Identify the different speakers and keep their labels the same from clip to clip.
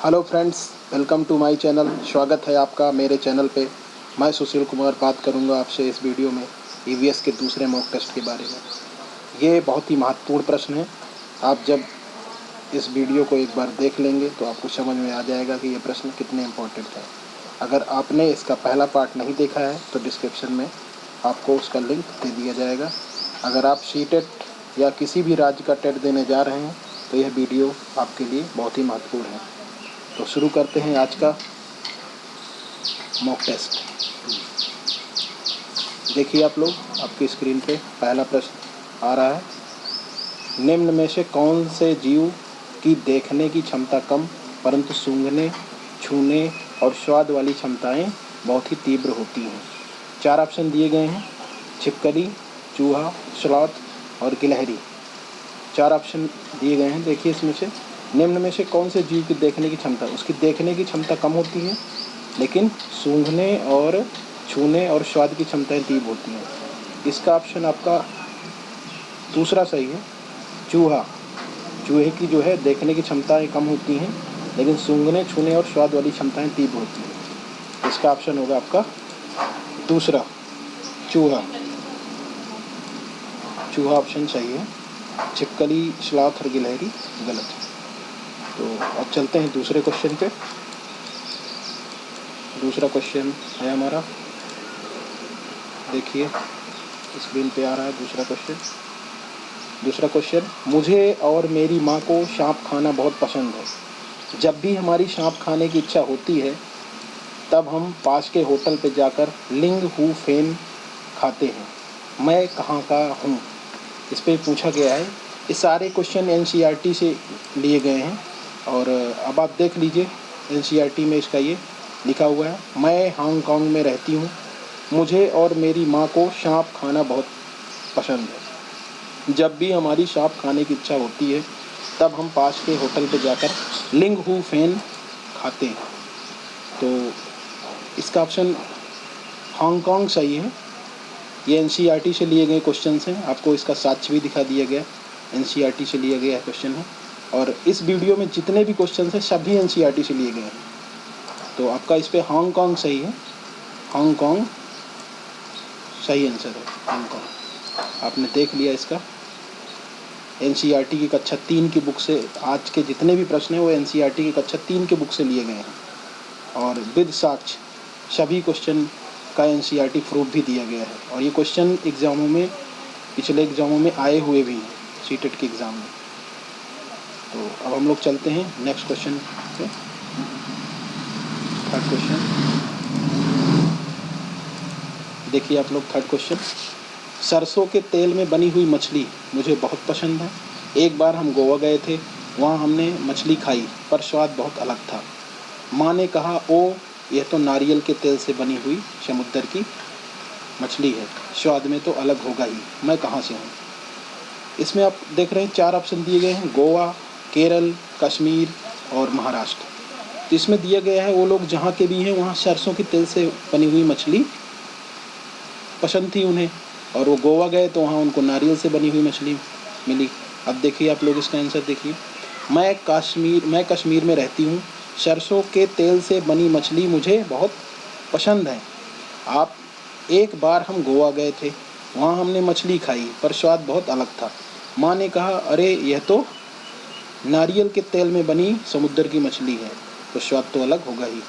Speaker 1: Hello friends, welcome to my channel. स्वागत है आपका मेरे चैनल पे। मैं सुशील कुमार बात करूंगा आपसे इस वीडियो में ईवीएस के दूसरे मॉक टेस्ट के बारे में। ये बहुत ही महत्वपूर्ण प्रश्न है। आप जब इस वीडियो को एक बार देख लेंगे तो आपको समझ में आ जाएगा कि ये प्रश्न कितने इम्पोर्टेंट है। अगर आपने इसका पहला पार्ट नहीं देखा है तो डिस्क्रिप्शन में आपको उसका लिंक दे दिया जाएगा। अगर आप सीटेट या किसी भी राज्य का टेट देने जा रहे हैं तो यह वीडियो आपके लिए बहुत ही महत्वपूर्ण है। तो शुरू करते हैं आज का मॉक टेस्ट। देखिए आप लोग, आपकी स्क्रीन पे पहला प्रश्न आ रहा है। निम्न में से कौन से जीव की देखने की क्षमता कम परंतु सूंघने, छूने और स्वाद वाली क्षमताएं बहुत ही तीव्र होती हैं? 4 ऑप्शन दिए गए हैं: छिपकली, चूहा, स्लॉथ और गिलहरी। 4 ऑप्शन दिए गए हैं। देखिए इसमें से निम्न में से कौन से जीव की देखने की क्षमता, उसकी देखने की क्षमता कम होती है लेकिन सूंघने और छूने और स्वाद की क्षमताएं तीव्र होती हैं। इसका ऑप्शन आपका दूसरा सही है, चूहा। चूहे की जो है देखने की क्षमताएं कम होती हैं लेकिन सूंघने, छूने और स्वाद वाली क्षमताएं तीव्र होती हैं। इसका ऑप्शन होगा आपका दूसरा, चूहा। चूहा ऑप्शन सही है। छिपकली, स्लॉथ और गिलहरी गलत है। तो अब चलते हैं दूसरे क्वेश्चन पे। दूसरा क्वेश्चन है हमारा, देखिए स्क्रीन पे आ रहा है दूसरा क्वेश्चन। दूसरा क्वेश्चन: मुझे और मेरी माँ को सांप खाना बहुत पसंद है। जब भी हमारी सांप खाने की इच्छा होती है तब हम पास के होटल पे जाकर लिंग हू फेन खाते हैं। मैं कहाँ का हूँ? इस पर पूछा गया है। ये सारे क्वेश्चन एनसीईआरटी से लिए गए हैं और अब आप देख लीजिए एनसीईआरटी में इसका ये लिखा हुआ है। मैं हांगकांग में रहती हूँ। मुझे और मेरी माँ को सांप खाना बहुत पसंद है। जब भी हमारी सांप खाने की इच्छा होती है तब हम पास के होटल पर जाकर लिंग हू फेन खाते हैं। तो इसका ऑप्शन हांगकांग सही है। ये एनसीईआरटी से लिए गए क्वेश्चन हैं। आपको इसका साक्ष्य भी दिखा दिया गया, एनसीईआरटी से लिया गया क्वेश्चन है। और इस वीडियो में जितने भी क्वेश्चन हैं सभी एनसीईआरटी से लिए गए हैं। तो आपका इस पर हांगकांग सही है। हांगकांग सही आंसर है, हांगकांग। आपने देख लिया इसका। एनसीईआरटी की कक्षा 3 की बुक से आज के जितने भी प्रश्न हैं वो एनसीईआरटी की कक्षा 3 की बुक से लिए गए हैं और विद साक्ष्य सभी क्वेश्चन का एनसीईआरटी प्रूफ भी दिया गया है। और ये क्वेश्चन एग्ज़ामों में, पिछले एग्ज़ामों में आए हुए भी हैं, सीटेट के एग्ज़ाम में। तो अब हम लोग चलते हैं नेक्स्ट क्वेश्चन पे। थर्ड क्वेश्चन देखिए आप लोग। थर्ड क्वेश्चन: सरसों के तेल में बनी हुई मछली मुझे बहुत पसंद है। एक बार हम गोवा गए थे, वहाँ हमने मछली खाई पर स्वाद बहुत अलग था। माँ ने कहा, ओ यह तो नारियल के तेल से बनी हुई समुद्र की मछली है, स्वाद में तो अलग होगा ही। मैं कहाँ से हूँ? इसमें आप देख रहे हैं 4 ऑप्शन दिए गए हैं: गोवा, केरल, कश्मीर और महाराष्ट्र। तो इसमें दिया गया है वो लोग जहाँ के भी हैं वहाँ सरसों के तेल से बनी हुई मछली पसंद थी उन्हें, और वो गोवा गए तो वहाँ उनको नारियल से बनी हुई मछली मिली। अब देखिए आप लोग इसका आंसर देखिए। मैं कश्मीर में रहती हूँ। सरसों के तेल से बनी मछली मुझे बहुत पसंद है। एक बार हम गोवा गए थे, वहाँ हमने मछली खाई पर स्वाद बहुत अलग था। माँ ने कहा, अरे यह तो नारियल के तेल में बनी समुद्र की मछली है, तो स्वाद तो अलग होगा ही।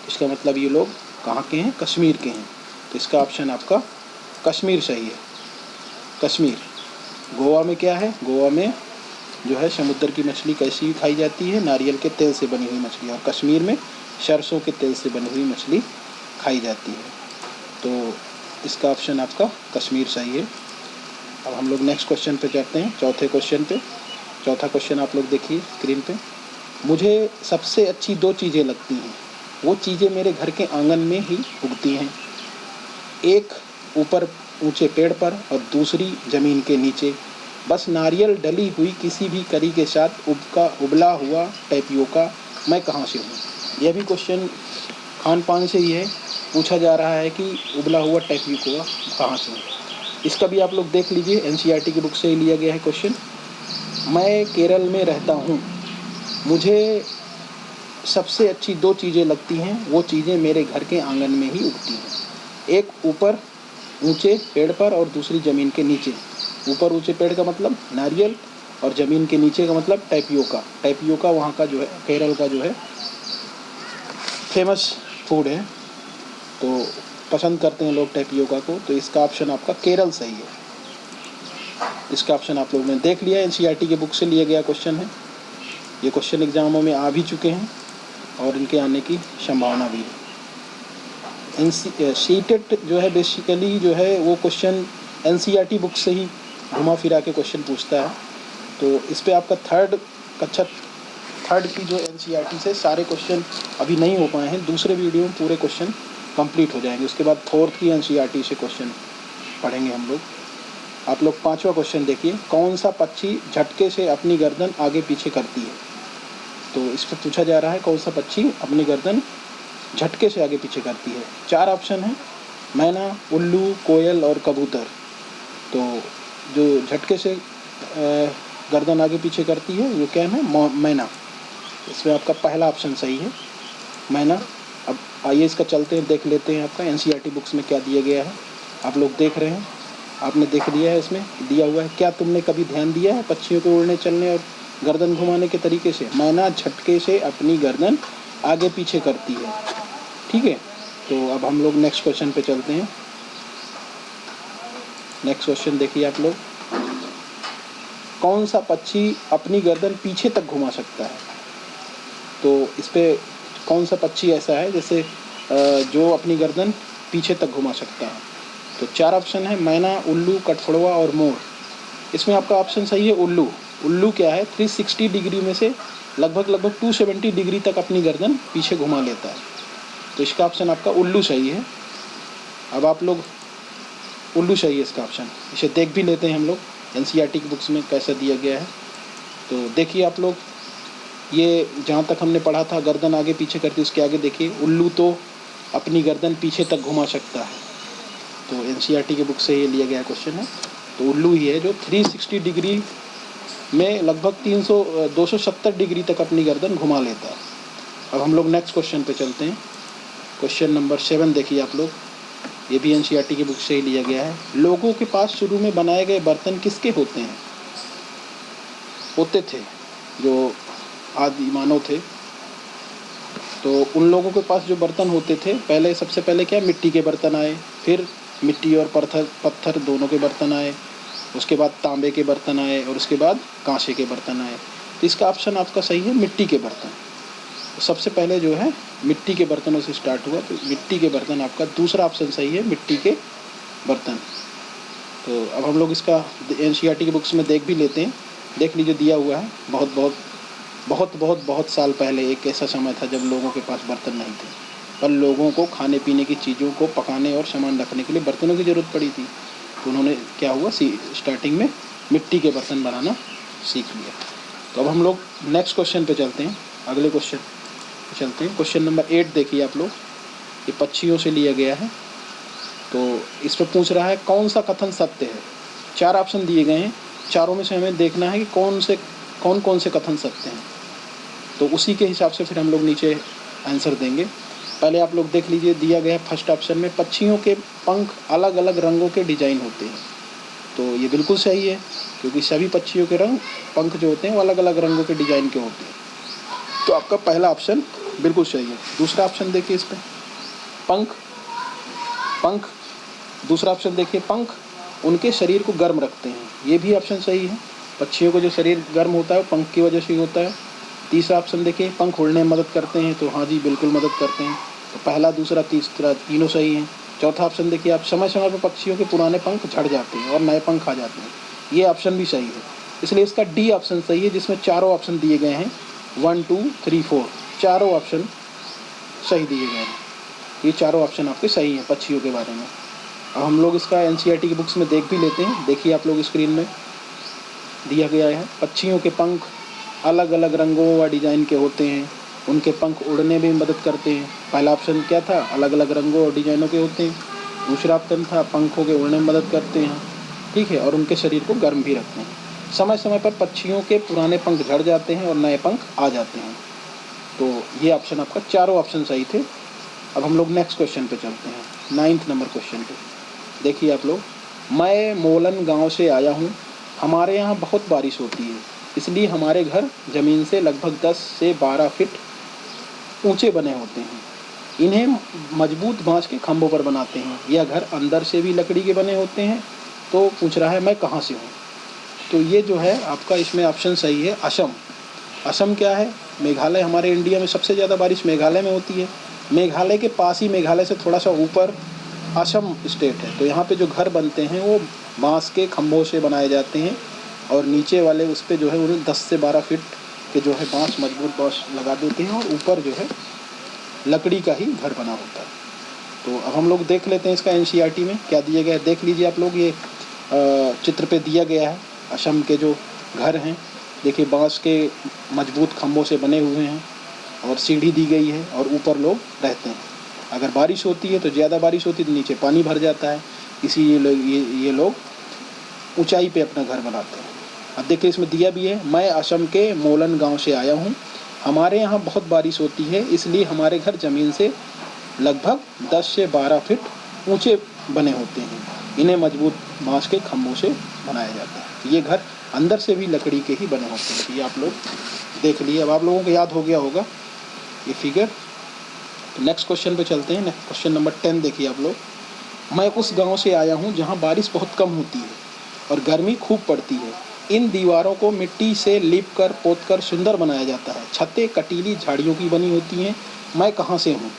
Speaker 1: इसका मतलब ये लोग कहाँ के हैं? कश्मीर के हैं। तो इसका ऑप्शन आपका कश्मीर सही है। कश्मीर। गोवा में क्या है? गोवा में जो है समुद्र की मछली कैसी खाई जाती है? नारियल के तेल से बनी हुई मछली। और कश्मीर में सरसों के तेल से बनी हुई मछली खाई जाती है। तो इसका ऑप्शन आपका कश्मीर सही है। अब हम लोग नेक्स्ट क्वेश्चन पे चलते हैं, चौथे क्वेश्चन पे। चौथा क्वेश्चन आप लोग देखिए स्क्रीन पे। मुझे सबसे अच्छी 2 चीज़ें लगती हैं। वो चीज़ें मेरे घर के आंगन में ही उगती हैं, एक ऊपर ऊंचे पेड़ पर और दूसरी ज़मीन के नीचे। बस नारियल डली हुई किसी भी करी के साथ उबला हुआ टैपियोका। मैं कहाँ से हूँ? यह भी क्वेश्चन खान पान से ही है। पूछा जा रहा है कि उबला हुआ टैपियोका कहाँ से है। इसका भी आप लोग देख लीजिए, एनसीईआरटी की बुक से ही लिया गया है क्वेश्चन। मैं केरल में रहता हूँ। मुझे सबसे अच्छी दो चीज़ें लगती हैं, वो चीज़ें मेरे घर के आंगन में ही उगती हैं। एक ऊपर ऊंचे पेड़ पर और दूसरी ज़मीन के नीचे। ऊपर ऊंचे पेड़ का मतलब नारियल, और ज़मीन के नीचे का मतलब टैपियोका। टैपियोका वहाँ का जो है, केरल का जो है फेमस फूड है, तो पसंद करते हैं लोग टैपियोका को। तो इसका ऑप्शन आपका केरल सही है। इसका ऑप्शन आप लोगों ने देख लिया, एनसीईआरटी के बुक से लिया गया क्वेश्चन है। ये क्वेश्चन एग्जामों में आ भी चुके हैं और इनके आने की संभावना भी है। सीटेट जो है बेसिकली जो है वो क्वेश्चन एनसीईआरटी बुक से ही घुमा फिरा के क्वेश्चन पूछता है। तो इस पर आपका कक्षा थर्ड की जो एनसीईआरटी से सारे क्वेश्चन अभी नहीं हो पाए हैं, दूसरे वीडियो में पूरे क्वेश्चन कंप्लीट हो जाएंगे। उसके बाद फोर्थ की एनसीईआरटी से क्वेश्चन पढ़ेंगे हम लोग। आप लोग पांचवा क्वेश्चन देखिए, कौन सा पक्षी झटके से अपनी गर्दन आगे पीछे करती है। तो इस पर पूछा जा रहा है कौन सा पक्षी अपनी गर्दन झटके से आगे पीछे करती है। चार ऑप्शन है, मैना, उल्लू, कोयल और कबूतर। तो जो झटके से गर्दन आगे पीछे करती है वो क्या है, मैना। इसमें आपका पहला ऑप्शन सही है, मैना। अब आइए इसका चलते हैं, देख लेते हैं आपका एनसीईआरटी बुक्स में क्या दिया गया है। आप लोग देख रहे हैं, आपने देख लिया है, इसमें दिया हुआ है। क्या तुमने कभी ध्यान दिया है पक्षियों के उड़ने चलने और गर्दन घुमाने के तरीके से? मैना झटके से अपनी गर्दन आगे पीछे करती है। ठीक है, तो अब हम लोग नेक्स्ट क्वेश्चन पे चलते हैं। नेक्स्ट क्वेश्चन देखिए आप लोग, कौन सा पक्षी अपनी गर्दन पीछे तक घुमा सकता है? तो इस पे कौन सा पक्षी ऐसा है जैसे जो अपनी गर्दन पीछे तक घुमा सकता है? तो चार ऑप्शन है, मैना, उल्लू, कठफोड़वा और मोर। इसमें आपका ऑप्शन सही है उल्लू। उल्लू क्या है, 360 डिग्री में से लगभग 270 डिग्री तक अपनी गर्दन पीछे घुमा लेता है। तो इसका ऑप्शन आपका उल्लू सही है। अब आप लोग उल्लू सही है इसका ऑप्शन। इसे देख भी लेते हैं हम लोग एनसीईआरटी की बुक्स में कैसा दिया गया है। तो देखिए आप लोग, ये जहाँ तक हमने पढ़ा था गर्दन आगे पीछे करती, उसके आगे देखिए उल्लू तो अपनी गर्दन पीछे तक घुमा सकता है। तो एनसीईआरटी के बुक से ये लिया गया क्वेश्चन है। तो उल्लू ही है जो 360 डिग्री में लगभग 270 डिग्री तक अपनी गर्दन घुमा लेता है। अब हम लोग नेक्स्ट क्वेश्चन पे चलते हैं। क्वेश्चन नंबर 7 देखिए आप लोग, ये भी एनसीईआरटी की बुक से ही लिया गया है। लोगों के पास शुरू में बनाए गए बर्तन किसके होते थे? जो आदि मानव थे, तो उन लोगों के पास जो बर्तन होते थे, पहले सबसे पहले क्या, मिट्टी के बर्तन आए, फिर मिट्टी और पत्थर दोनों के बर्तन आए, उसके बाद तांबे के बर्तन आए, और उसके बाद कांसे के बर्तन आए। तो इसका ऑप्शन आपका सही है, मिट्टी के बर्तन। तो सबसे पहले जो है मिट्टी के बर्तनों से स्टार्ट हुआ, तो मिट्टी के बर्तन आपका दूसरा ऑप्शन सही है, मिट्टी के बर्तन। तो अब हम लोग इसका एनसीईआरटी की बुक्स में देख भी लेते हैं। देख लीजिए, दिया हुआ है बहुत साल पहले एक ऐसा समय था जब लोगों के पास बर्तन नहीं थे, पर लोगों को खाने पीने की चीज़ों को पकाने और सामान रखने के लिए बर्तनों की ज़रूरत पड़ी थी। तो उन्होंने क्या हुआ, स्टार्टिंग में मिट्टी के बर्तन बनाना सीख लिया। तो अब हम लोग नेक्स्ट क्वेश्चन पे चलते हैं, अगले क्वेश्चन पे चलते हैं। क्वेश्चन नंबर 8 देखिए आप लोग, ये पक्षियों से लिया गया है। तो इस पर पूछ रहा है कौन सा कथन सत्य है। चार ऑप्शन दिए गए हैं, चारों में से हमें देखना है कि कौन कौन से कथन सत्य हैं। तो उसी के हिसाब से फिर हम लोग नीचे आंसर देंगे। पहले आप लोग देख लीजिए, दिया गया है फर्स्ट ऑप्शन में, पक्षियों के पंख अलग अलग रंगों के डिजाइन होते हैं। तो ये बिल्कुल सही है, क्योंकि सभी पक्षियों के पंख जो होते हैं वो अलग अलग रंगों के डिजाइन के होते हैं। तो आपका पहला ऑप्शन बिल्कुल सही है। दूसरा ऑप्शन देखिए, इस पर पंख दूसरा ऑप्शन देखिए, पंख उनके शरीर को गर्म रखते हैं। ये भी ऑप्शन सही है, पक्षियों को जो शरीर गर्म होता है वो पंख की वजह से ही होता है। तीसरा ऑप्शन देखिए, पंख उड़ने में मदद करते हैं। तो हाँ जी, बिल्कुल मदद करते हैं। तो पहला, दूसरा, तीसरा तीनों सही हैं। चौथा ऑप्शन देखिए आप, समय समय पर पक्षियों के पुराने पंख झड़ जाते हैं और नए पंख आ जाते हैं। ये ऑप्शन भी सही है, इसलिए इसका डी ऑप्शन सही है, जिसमें चारों ऑप्शन दिए गए हैं, 1 2 3 4, चारों ऑप्शन सही दिए गए हैं। ये चारों ऑप्शन आपके सही हैं पक्षियों के बारे में। अब हम लोग इसका एनसीईआरटी की बुक्स में देख भी लेते हैं। देखिए आप लोग, स्क्रीन में दिया गया है, पक्षियों के पंख अलग अलग रंगों व डिज़ाइन के होते हैं, उनके पंख उड़ने में मदद करते हैं। पहला ऑप्शन क्या था, अलग अलग रंगों और डिज़ाइनों के होते हैं। दूसरा ऑप्शन था, पंखों के उड़ने में मदद करते हैं, ठीक है, और उनके शरीर को गर्म भी रखते हैं। समय समय पर पक्षियों के पुराने पंख झड़ जाते हैं और नए पंख आ जाते हैं। तो ये ऑप्शन आपका, चारों ऑप्शन सही थे। अब हम लोग नेक्स्ट क्वेश्चन पे चलते हैं, 9th नंबर क्वेश्चन पे। देखिए आप लोग, मैं मोलन गांव से आया हूँ, हमारे यहाँ बहुत बारिश होती है, इसलिए हमारे घर ज़मीन से लगभग 10 से 12 फीट ऊंचे बने होते हैं। इन्हें मजबूत बांस के खंभों पर बनाते हैं। यह घर अंदर से भी लकड़ी के बने होते हैं। तो पूछ रहा है मैं कहाँ से हूँ। तो ये जो है आपका इसमें ऑप्शन सही है, असम। असम क्या है? मेघालय। हमारे इंडिया में सबसे ज़्यादा बारिश मेघालय में होती है। मेघालय के पास ही, मेघालय से थोड़ा सा ऊपर असम स्टेट है। तो यहाँ पे जो घर बनते हैं वो बांस के खंभों से बनाए जाते हैं, और नीचे वाले उस पर जो है उन्हें 10 से 12 फीट के जो है बांस, मजबूत बांस लगा देते हैं, और ऊपर जो है लकड़ी का ही घर बना होता है। तो अब हम लोग देख लेते हैं इसका एनसीईआरटी में क्या दिया गया है। देख लीजिए आप लोग, ये चित्र पे दिया गया है असम के जो घर हैं। देखिए बांस के मजबूत खंभों से बने हुए हैं, और सीढ़ी दी गई है, और ऊपर लोग रहते हैं। अगर बारिश होती है तो ज़्यादा बारिश होती है तो नीचे पानी भर जाता है, इसीलिए ये लोग ऊंचाई पे अपना घर बनाते हैं। अब देखिए इसमें दिया भी है, मैं असम के मोलन गांव से आया हूँ, हमारे यहाँ बहुत बारिश होती है, इसलिए हमारे घर ज़मीन से लगभग 10 से 12 फीट ऊंचे बने होते हैं। इन्हें मजबूत बांस के खंभों से बनाया जाता है। ये घर अंदर से भी लकड़ी के ही बने होते हैं। ये आप लोग देख लिए। अब आप लोगों को याद हो गया होगा ये फिगर। तो नेक्स्ट क्वेश्चन पे चलते हैं। नेक्स्ट क्वेश्चन नंबर 10 देखिए आप लोग, मैं उस गांव से आया हूँ जहाँ बारिश बहुत कम होती है और गर्मी खूब पड़ती है। इन दीवारों को मिट्टी से लीप कर पोत कर सुंदर बनाया जाता है। छतें कटीली झाड़ियों की बनी होती हैं। मैं कहाँ से हूँ?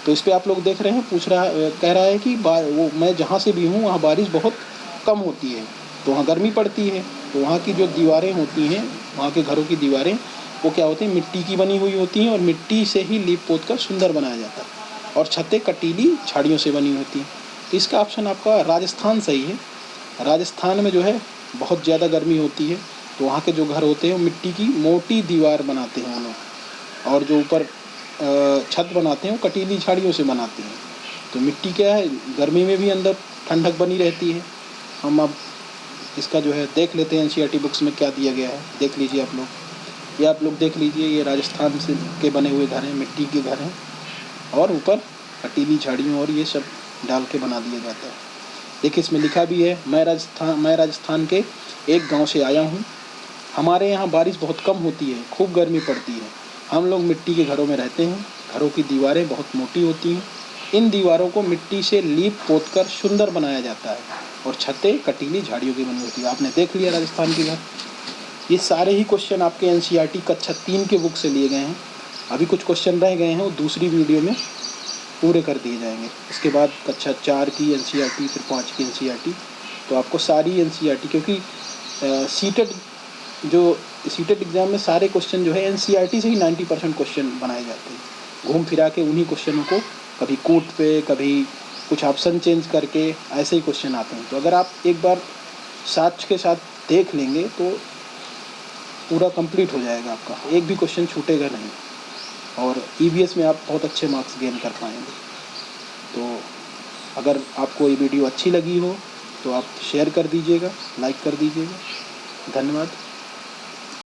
Speaker 1: तो इस पर आप लोग देख रहे हैं, कह रहा है कि वो मैं जहाँ से भी हूँ वहाँ बारिश बहुत कम होती है, तो वहाँ गर्मी पड़ती है। तो वहाँ की जो दीवारें होती हैं, वहाँ के घरों की दीवारें, वो क्या होती हैं, मिट्टी की बनी हुई होती हैं, और मिट्टी से ही लीप पोत कर सुंदर बनाया जाता है। और छतें कटीली झाड़ियों से बनी होती हैं। तो इसका ऑप्शन आपका राजस्थान सही है। राजस्थान में जो है बहुत ज़्यादा गर्मी होती है, तो वहाँ के जो घर होते हैं वो मिट्टी की मोटी दीवार बनाते हैं वो लोग, और जो ऊपर छत बनाते हैं वो कटीली झाड़ियों से बनाते हैं। तो मिट्टी क्या है, गर्मी में भी अंदर ठंडक बनी रहती है। हम अब इसका जो है देख लेते हैं एनसीईआरटी बुक्स में क्या दिया गया है। देख लीजिए आप लोग, ये आप लोग देख लीजिए, ये राजस्थान से के बने हुए घर हैं, मिट्टी के घर हैं, और ऊपर कटीली झाड़ियों और ये सब डाल के बना दिया जाता है। देखिए इसमें लिखा भी है, मैं राजस्थान के एक गांव से आया हूँ, हमारे यहाँ बारिश बहुत कम होती है, खूब गर्मी पड़ती है। हम लोग मिट्टी के घरों में रहते हैं। घरों की दीवारें बहुत मोटी होती हैं। इन दीवारों को मिट्टी से लीप पोत कर सुंदर बनाया जाता है, और छतें कटीली झाड़ियों की बनी होती है। आपने देख लिया राजस्थान के घर। ये सारे ही क्वेश्चन आपके एनसीईआरटी कक्षा 3 के बुक से लिए गए हैं। अभी कुछ क्वेश्चन रह गए हैं, वो दूसरी वीडियो में पूरे कर दिए जाएंगे। इसके बाद कक्षा 4 की एनसीईआरटी, फिर 5 की एनसीईआरटी। तो आपको सारी एनसीईआरटी, क्योंकि सीटेट एग्ज़ाम में सारे क्वेश्चन जो है एनसीईआरटी से ही 90% क्वेश्चन बनाए जाते हैं। घूम फिरा के उन्हीं क्वेश्चनों को कभी कूट पे, कभी कुछ ऑप्शन चेंज करके ऐसे ही क्वेश्चन आते हैं। तो अगर आप एक बार साथ के साथ देख लेंगे तो पूरा कंप्लीट हो जाएगा आपका, एक भी क्वेश्चन छूटेगा नहीं, और ईवीएस में आप बहुत अच्छे मार्क्स गेन कर पाएंगे। तो अगर आपको ये वीडियो अच्छी लगी हो तो आप शेयर कर दीजिएगा, लाइक कर दीजिएगा। धन्यवाद।